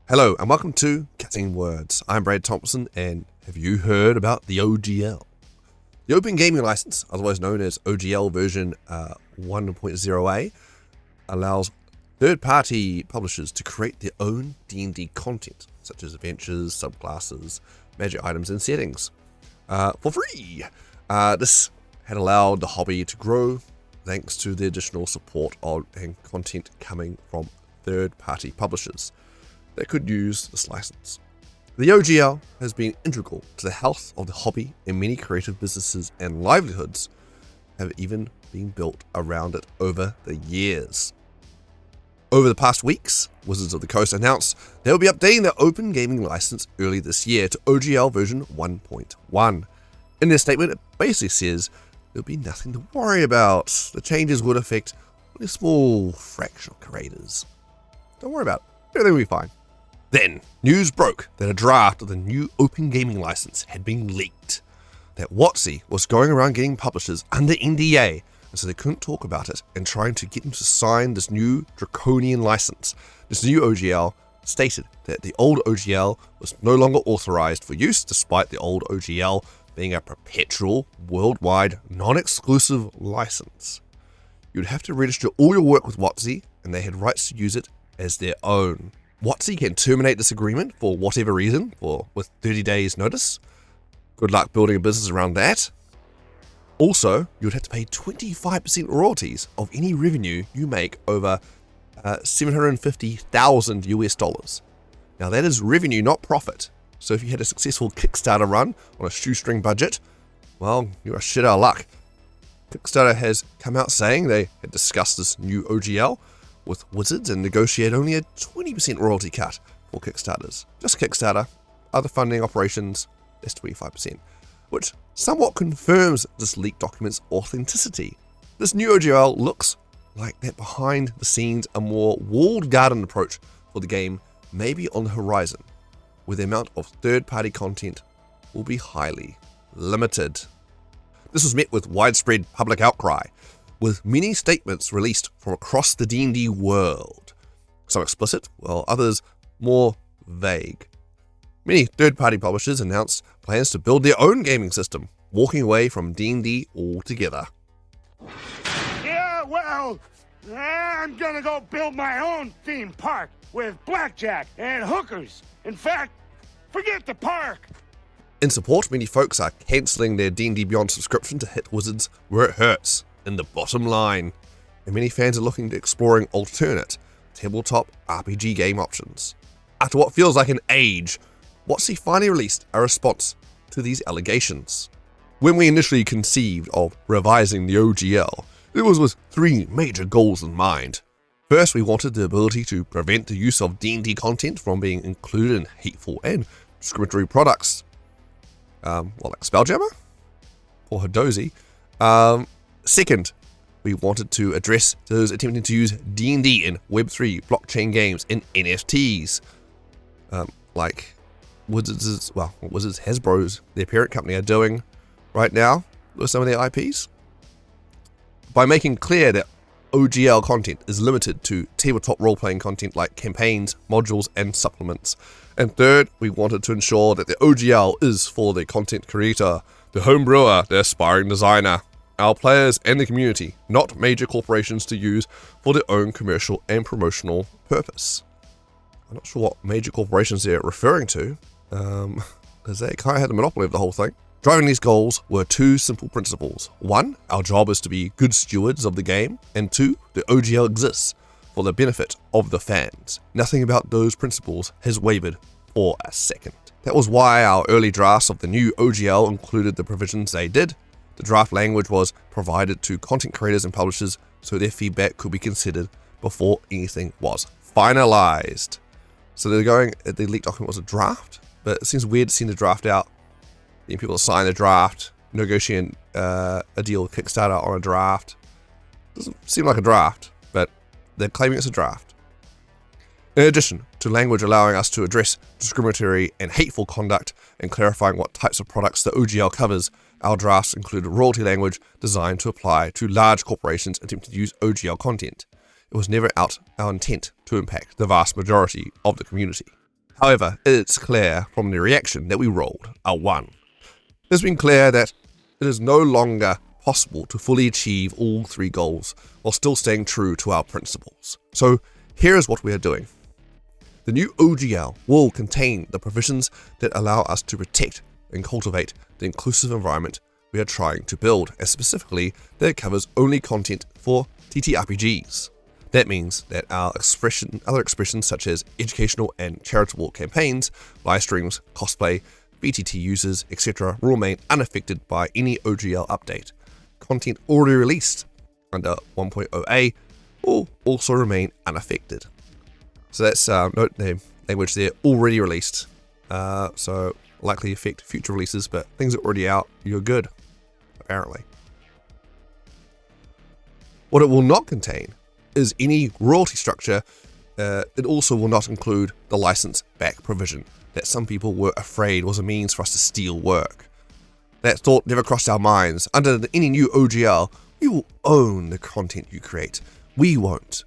Hello and welcome to Cutting Words. I'm Brad Thompson, and have you heard about the OGL? The Open Gaming License, otherwise known as OGL version 1.0a, allows third-party publishers to create their own D&D content, such as adventures, subclasses, magic items, and settings, for free. This had allowed the hobby to grow thanks to the additional support and content coming from third-party publishers that could use this license. The OGL has been integral to the health of the hobby, and many creative businesses and livelihoods have even been built around it over the years. Over the past weeks, Wizards of the Coast announced they will be updating their open gaming license early this year to OGL version 1.1. In their statement, it basically says there'll be nothing to worry about. The changes would affect only a small fraction of creators. Don't worry about it. Everything will be fine. Then, news broke that a draft of the new Open Gaming License had been leaked. That WotC was going around getting publishers under NDA, and so they couldn't talk about it, and trying to get them to sign this new draconian license. This new OGL stated that the old OGL was no longer authorized for use, despite the old OGL being a perpetual, worldwide, non-exclusive license. You'd have to register all your work with WotC, and they had rights to use it as their own. WotC can terminate this agreement for whatever reason, or with 30 days notice. Good luck building a business around that. Also, you'd have to pay 25% royalties of any revenue you make over $750,000 US. Now that is revenue, not profit. So if you had a successful Kickstarter run on a shoestring budget, well, you're a shit out of luck. Kickstarter has come out saying they had discussed this new OGL with Wizards and negotiate only a 20% royalty cut for Kickstarters. Just Kickstarter. Other funding operations, that's 25%, which somewhat confirms this leaked document's authenticity. This new OGL looks like that behind the scenes a more walled garden approach for the game may be on the horizon, where the amount of third-party content will be highly limited. This was met with widespread public outcry, with many statements released from across the D&D world. Some explicit, while others more vague. Many third-party publishers announced plans to build their own gaming system, walking away from D&D altogether. Yeah, well, I'm gonna go build my own theme park with blackjack and hookers. In fact, forget the park. In support, many folks are cancelling their D&D Beyond subscription to hit Wizards where it hurts, in the bottom line, and many fans are looking to exploring alternate tabletop RPG game options. After what feels like an age, WotC finally released a response to these allegations. When we initially conceived of revising the OGL, it was with three major goals in mind. First, we wanted the ability to prevent the use of D&D content from being included in hateful and discriminatory products, like Spelljammer or Hadozi. Second, we wanted to address those attempting to use D&D in Web3 blockchain games and NFTs, like Wizards Hasbro's, their parent company, are doing right now with some of their IPs. By making clear that OGL content is limited to tabletop role-playing content like campaigns, modules, and supplements. And third, we wanted to ensure that the OGL is for the content creator, the home brewer, the aspiring designer, our players, and the community, not major corporations to use for their own commercial and promotional purpose. I'm not sure what major corporations they're referring to, because they kind of had the monopoly of the whole thing. Driving these goals were two simple principles. One, our job is to be good stewards of the game, and two, the OGL exists for the benefit of the fans. Nothing about those principles has wavered for a second. That was why our early drafts of the new OGL included the provisions they did. The draft language was provided to content creators and publishers so their feedback could be considered before anything was finalized. So the leaked document was a draft, but it seems weird to see the draft out, getting people to sign the draft, negotiating a deal with Kickstarter on a draft. Doesn't seem like a draft, but they're claiming it's a draft. In addition to language allowing us to address discriminatory and hateful conduct and clarifying what types of products the OGL covers, our drafts included royalty language designed to apply to large corporations attempting to use OGL content. It was never our intent to impact the vast majority of the community. However, it's clear from the reaction that we rolled a 1. It's been clear that it is no longer possible to fully achieve all 3 goals while still staying true to our principles. So here is what we are doing. The new OGL will contain the provisions that allow us to protect and cultivate the inclusive environment we are trying to build, and specifically that it covers only content for TTRPGs. That means that our other expressions such as educational and charitable campaigns, live streams, cosplay, BTT users, etc. will remain unaffected by any OGL update. Content already released under 1.0a will also remain unaffected. So that's note the language there, already released. So likely affect future releases, but things are already out, you're good, apparently. What it will not contain is any royalty structure. It also will not include the license back provision that some people were afraid was a means for us to steal work. That thought never crossed our minds. Under any new OGL, we will own the content you create. We won't.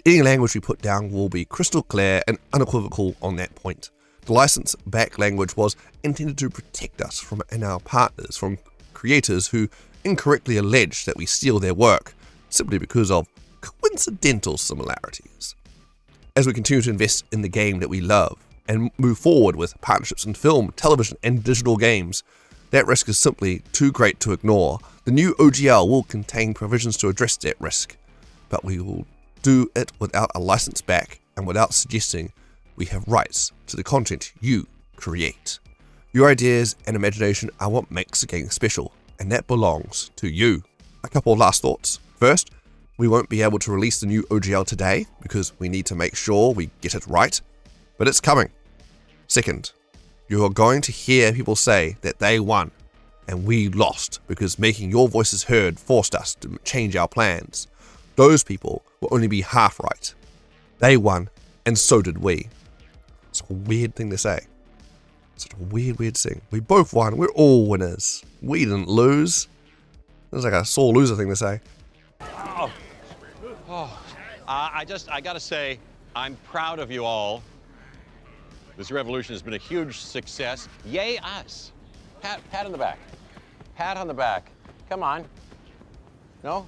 Any language we put down will be crystal clear and unequivocal on that point. The license back language was intended to protect us from and our partners from creators who incorrectly allege that we steal their work simply because of coincidental similarities. As we continue to invest in the game that we love and move forward with partnerships in film, television, and digital games, that risk is simply too great to ignore. The new OGL will contain provisions to address that risk, but we will do it without a license back and without suggesting we have rights to the content you create. Your ideas and imagination are what makes the game special, and that belongs to you. A couple of last thoughts. First, we won't be able to release the new OGL today because we need to make sure we get it right, but it's coming. Second, you are going to hear people say that they won and we lost because making your voices heard forced us to change our plans. Those people will only be half right. They won, and so did we. It's a weird thing to say. Such a weird thing. We both won. We're all winners. We didn't lose. It was like a sore loser thing to say. I gotta say, I'm proud of you all. This revolution has been a huge success. Yay us. Pat on the back. Pat on the back. Come on. No?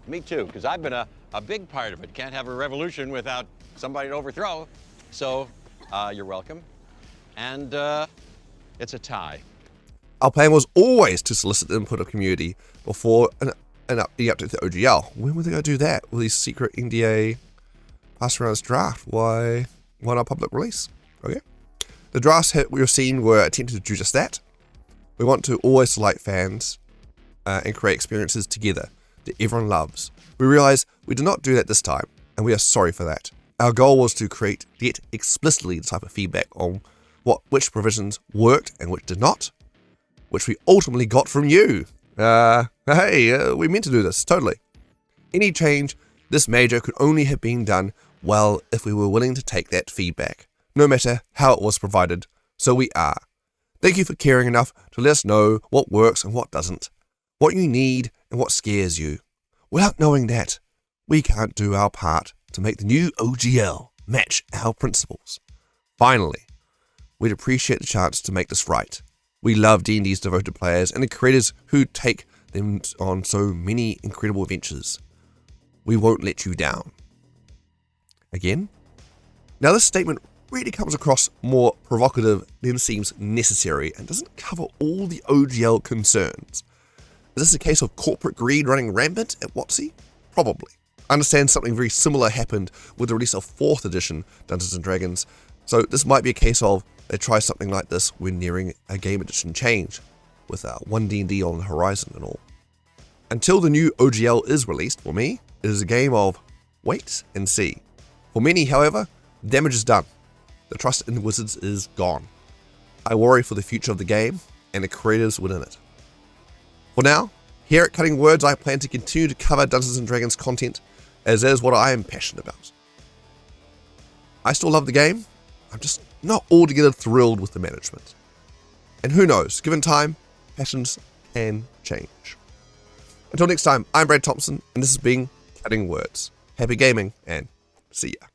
Me too, because I've been a big part of it. Can't have a revolution without somebody to overthrow. So, you're welcome. And it's a tie. Our plan was always to solicit the input of the community before the update to the OGL. When were they going to do that? With these secret NDA pass around this draft? Why not public release? Okay. The drafts we were seeing were attempting to do just that. We want to always delight fans and create experiences together that everyone loves. We realize we did not do that this time, and we are sorry for that. Our goal was to get explicitly the type of feedback on which provisions worked and which did not, which we ultimately got from you. We meant to do this, totally. Any change this major could only have been done well if we were willing to take that feedback, no matter how it was provided, so we are. Thank you for caring enough to let us know what works and what doesn't, what you need and what scares you. Without knowing that, we can't do our part to make the new OGL match our principles. Finally, we'd appreciate the chance to make this right. We love D&D's devoted players and the creators who take them on so many incredible adventures. We won't let you down. Again? Now this statement really comes across more provocative than seems necessary and doesn't cover all the OGL concerns. Is this a case of corporate greed running rampant at WotC? Probably. I understand something very similar happened with the release of 4th edition Dungeons & Dragons, so this might be a case of they try something like this when nearing a game edition change, with 1 D&D on the horizon and all. Until the new OGL is released, for me, it is a game of wait and see. For many, however, damage is done. The trust in Wizards is gone. I worry for the future of the game and the creators within it. For now, here at Cutting Words, I plan to continue to cover Dungeons & Dragons content, as that is what I am passionate about. I still love the game, I'm just not altogether thrilled with the management. And who knows, given time, passions can change. Until next time, I'm Brad Thompson, and this has been Cutting Words. Happy gaming, and see ya.